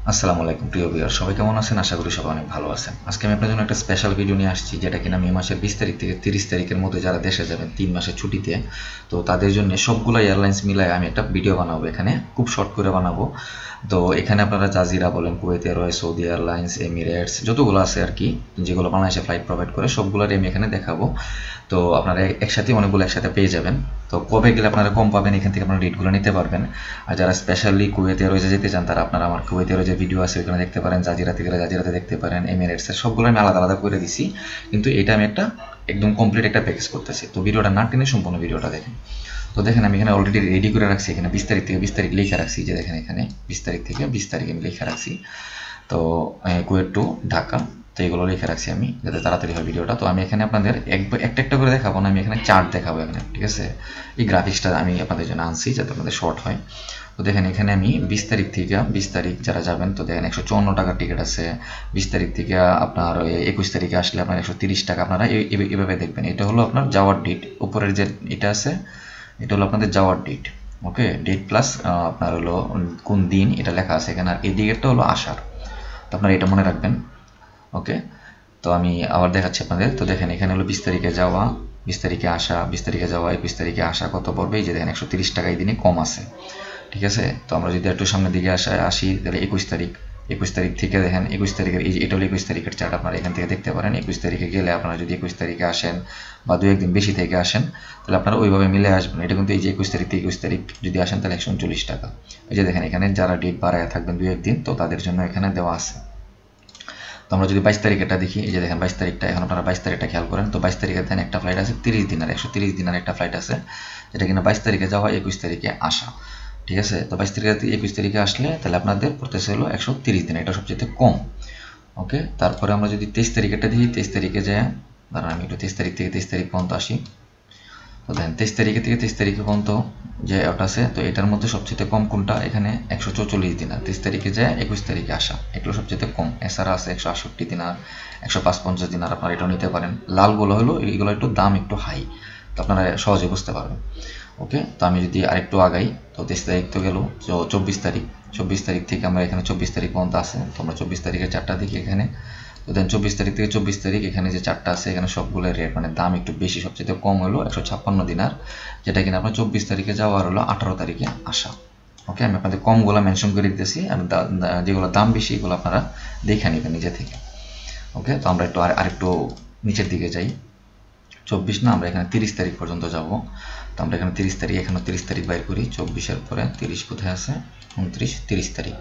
আসসালামু আলাইকুম প্রিয় ভিউয়ার, সবাই কেমন আছেন? আশা করি সবাই অনেক ভালো আছেন। আজকে আমি আপনার জন্য একটা স্পেশাল ভিডিও নিয়ে আসছি, যেটা কিনা মে মাসের 20 তারিখ থেকে 30 তারিখের মধ্যে যারা দেশে যাবেন 3 মাসের ছুটিতে, তো তাদের জন্য সবগুলো এয়ারলাইন্স মিলায় আমি একটা ভিডিও বানাবো। এখানে খুব শর্ট করে বানাবো। তো এখানে আপনারা জাজিরা বলেন, Kuwait Airways, Saudi airlines, Emirates, যতগুলো আছে আর কি, যেগুলো বাংলাদেশে ফ্লাইট প্রোভাইড করে সবগুলোর আমি এখানে দেখাবো। তো আপনারা একসাথে অনেকগুলো একসাথে পেয়ে যাবেন। তো কবে গেলে আপনারা কম পাবেন, এখান থেকে আপনারা রেটগুলো নিতে পারবেন। আর যারা স্পেশালি কুয়েত এয়ারওয়েজে যেতে চান, তারা আপনারা আমার কুয়েত এয়ারওয়েজের ভিডিও আছে, ওইখানে দেখতে পারেন। জাজিরাতে গেলে জাজিরাতে দেখতে পারেন। এমিরেটসের সবগুলো আমি আলাদা আলাদা করে দিছি, কিন্তু এটা আমি একটা একদম কমপ্লিট একটা প্যাকেজ করতেছি। তো ভিডিওটা না টেনে সম্পূর্ণ ভিডিওটা দেখেন। তো দেখেন, আমি এখানে অলরেডি রেডি করে রাখছি। এখানে 20 তারিখ থেকে 20 তারিখ লিখে রাখছি, যে দেখেন এখানে 20 তারিখ থেকে 20 তারিখ আমি লিখে রাখছি। তো কুয়েট টু ঢাকা, তো এগুলো লিখে রাখছি আমি, যাতে তাড়াতাড়ি হয় ভিডিওটা। তো আমি এখানে আপনাদের একটা একটা করে দেখাবো না, আমি এখানে চার্ট দেখাবো এখানে, ঠিক আছে? এই গ্রাফিক্সটা আমি আপনাদের জন্য আনছি যাতে আপনাদের শর্ট হয়। তো দেখেন, এখানে আমি 20 তারিখ থেকে 20 তারিখ যারা যাবেন, তো দেখেন 154 টাকার টিকিট আছে। 20 তারিখ থেকে আপনার 21 তারিখে আসলে আপনার 130 টাকা। আপনারা এভাবে দেখবেন। এটা হলো আপনার যাওয়ার ডেট, উপরের যে এটা আছে, এটা হলো আপনাদের যাওয়ার ডেট। ওকে, ডেট প্লাস আপনার হলো কোন দিন এটা লেখা আছে এখানে। আর এই দিকেরটা হলো আসার। তো আপনারা এটা মনে রাখবেন। ওকে, তো আমি আবার দেখাচ্ছি আপনাদের। তো দেখেন, এখানে হলো 20 তারিখে যাওয়া, 20 তারিখে আসা, 20 তারিখে যাওয়া, 21 তারিখে আসা কত পড়বে? এই যে দেখেন 130 টাকা এই দিনে কম আছে, ঠিক আছে? তো আমরা যদি একটু সামনের দিকে আসি, তাহলে 21 তারিখ, 21 তারিখ থেকে দেখেন 21 তারিখের এই যে এটা হলো 21 তারিখের চার্ট, আপনারা এখান থেকে দেখতে পারেন। 21 তারিখে গেলে আপনারা যদি 21 তারিখে আসেন বা দু একদিন বেশি থেকে আসেন, তাহলে আপনারা ওইভাবে মিলে আসবেন। এটা কিন্তু এই যে 21 তারিখ থেকে 21 তারিখ যদি আসেন, তাহলে 139 টাকা। এই যে দেখেন, এখানে যারা ডেট বাড়ায় থাকবেন দু একদিন, তো তাদের জন্য এখানে দেওয়া আছে। তো আমরা যদি 22 তারিখেটা দেখি, এই যে দেখেন 22 তারিখটা, এখন আপনারা 22 তারিখটা খেয়াল করেন। তো 22 তারিখে দেখেন একটা ফ্লাইট আছে 30 দিনের, 130 দিনের একটা ফ্লাইট আছে, যেটা কিনা 22 তারিখে যাওয়া, 21 তারিখে আসা, ঠিক আছে? তো 22 তারিখে 21 তারিখে আসলে তাহলে আপনাদের পড়তেছে হলো 130 দিন, এটা সবচেয়ে কম। ওকে, তারপরে আমরা যদি 23 তারিখেটা দেখি, 23 তারিখে যায়, দাঁড়ান আমি একটু 23 তারিখ থেকে 23 তারিখ পর্যন্ত আসি। তো দেখেন 23 তারিখে থেকে 23 তারিখে পর্যন্ত যে ওটা আছে, তো এটার মধ্যে সবচেয়ে কম কোনটা? এখানে 144 দিনার। 23 তারিখে যায় 21 তারিখে আসা, এগুলো সবচেয়ে কম। এছাড়া আছে 168 দিনার, 155 দিনার, আপনারা এটাও নিতে পারেন। লালগুলো হলো এইগুলো একটু দাম একটু হাই, তো আপনারা সহজে বুঝতে পারবেন। ওকে, তো আমি যদি আরেকটু আগাই, তো 23 তারিখ তো গেল, তো 24 তারিখ, 24 তারিখ থেকে আমরা এখানে 24 তারিখ পর্যন্ত আছে। তো আমরা 24 তারিখের চারটা দেখি এখানে। তো দেন 24 তারিখ থেকে 24 তারিখ এখানে যে চারটা আছে, এখানে সবগুলো রেট মানে দাম একটু বেশি। সবচেয়ে কম হলো 156 দিনার, যেটা কিনা আপনার 24 তারিখে যাওয়া আর হলো 18 তারিখে আসা। ওকে, আমি আপনাদের কমগুলো মেনশন করে দিতেছি, আর যেগুলো দাম বেশি এগুলো আপনারা দেখে নেবেন নিজে থেকে। ওকে, তো আমরা একটু আরেকটু নিচের দিকে যাই। 24 না, আমরা এখানে 30 তারিখ পর্যন্ত যাব। তো আমরা এখানে 30 তারিখ, এখানে 30 তারিখ বাইর করি। 24-এর পরে 30 কোথায় আছে? 29, 30 তারিখ।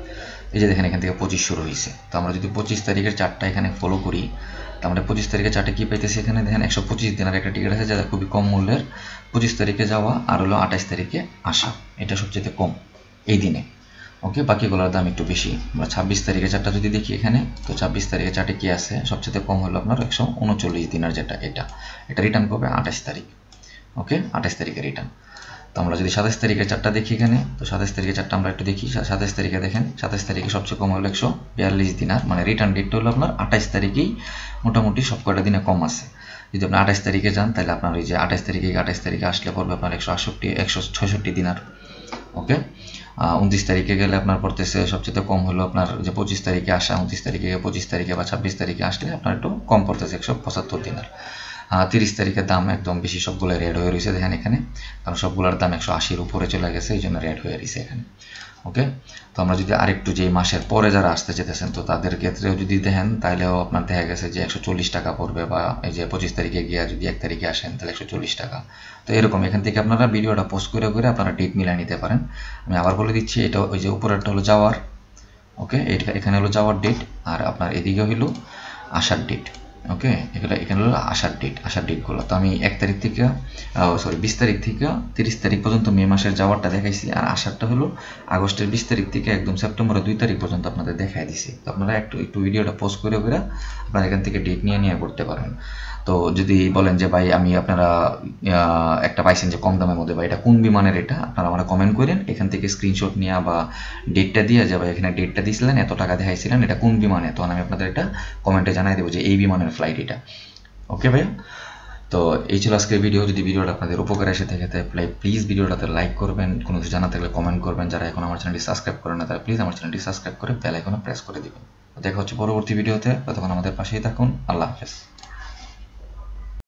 এই যে দেখেন, এখান থেকে 25 শুরু হয়েছে। তো আমরা যদি 25 তারিখের চারটা এখানে ফলো করি, তো আমরা 25 তারিখের চারটে কি পাইতেছি? এখানে দেখেন 125 দিনের একটা টিকিট আছে, যেটা খুবই কম মূল্যের। 25 তারিখে যাওয়া আর হলো 28 তারিখে আসা, এটা সবচেয়ে কম এই দিনে। ওকে, বাকিগুলোর দাম একটু বেশি। আমরা 26 তারিখে চারটা যদি দেখি এখানে, তো 26 তারিখে চারটে কি আছে? সবচেয়ে কম হলো আপনার 139 দিনের, যেটা এটা এটা রিটার্ন করবে 28 তারিখ। ওকে, 28 তারিখে রিটার্ন। তো আমরা যদি 27 তারিখের চারটা দেখি এখানে, তো 27 তারিখের চারটা আমরা একটু দেখি। 27 তারিখে দেখেন, 27 তারিখে সবচেয়ে কম হলো 142 দিনার, মানে রিটার্ন ডেটটা হলো আপনার 28 তারিখেই মোটামুটি সব কয়টা দিনে কম আছে। যদি আপনি 28 তারিখে যান, তাহলে আপনার ওই যে 28 তারিখে আসলে পড়বে আপনার 166 দিনার। ওকে, 29 তারিখে গেলে আপনার পড়তেছে সবচেয়ে কম হলো আপনার যে 25 তারিখে আসা। 29 তারিখে, 25 তারিখে বা 26 তারিখে আসলে আপনার একটু কম পড়তেছে 175 দিনার। 30 তারিখের দাম একদম বেশি, সবগুলো রেড হয়ে রয়েছে দেখেন এখানে, কারণ সবগুলোর দাম 180-র উপরে চলে গেছে, এই জন্য রেড হয়ে রয়েছে এখানে। ওকে, তো আমরা যদি আরেকটু যে মাসের পরে যারা আসতে যেতেছেন, তো তাদের ক্ষেত্রেও যদি দেখেন, তাহলেও আপনার দেখা গেছে যে 140 টাকা পড়বে। বা এই যে 25 তারিখে গিয়ে যদি 1 তারিখে আসেন, তাহলে 140 টাকা। তো এরকম এখান থেকে আপনারা ভিডিওটা পোস্ট করে করে আপনারা ডেট মিলিয়ে নিতে পারেন। আমি আবার বলে দিচ্ছি, এটা ওই যে উপরেরটা হলো যাওয়ার, ওকে, এখানে হলো যাওয়ার ডেট, আর আপনার এদিকে হলো আসার ডেট। ওকে, এখানে হলো আসার ডেটগুলো। তো আমি 1 তারিখ থেকে, সরি 20 তারিখ থেকে 30 তারিখ পর্যন্ত মে মাসের যাওয়ারটা দেখাইছি, আর আসারটা হলো আগস্টের 20 তারিখ থেকে একদম সেপ্টেম্বরের 2 তারিখ পর্যন্ত আপনাদের দেখাই দিছি। তো আপনারা একটু একটু ভিডিওটা পোস্ট করে করে আপনারা এখান থেকে ডেট নিয়ে করতে পারেন। তো যদি বলেন যে ভাই আমি আপনারা একটা পাইছেন যে কম দামের মধ্যে, বা এটা কোন বিমানের, এটা আপনারা আমরা কমেন্ট করেন, এখান থেকে স্ক্রিনশট নিয়ে বা ডেটটা দিয়ে যে ভাই এখানে ডেটটা দিয়েছিলেন, এত টাকা দেখাইছিলেন, এটা কোন বিমানে, তখন আমি আপনাদের এটা কমেন্টে জানাই দেবো যে এই বিমানের ফ্লাইট এটা। ওকে ভাই, তো এই ছিল আজকের ভিডিও। যদি ভিডিওটা আপনাদের উপকারে এসে থাকে তাহলে প্লিজ ভিডিওটাতে লাইক করবেন, কোনো কিছু জানা থাকলে কমেন্ট করবেন। যারা এখন আমার চ্যানেলটি সাবস্ক্রাইব করেন না তারা প্লিজ আমার চ্যানেলটি সাবস্ক্রাইব করে বেল আইকনে প্রেস করে দিবেন। দেখা হচ্ছে পরবর্তী ভিডিওতে, ততক্ষণ আমাদের পাশেই থাকুন। আল্লাহ হাফেজ।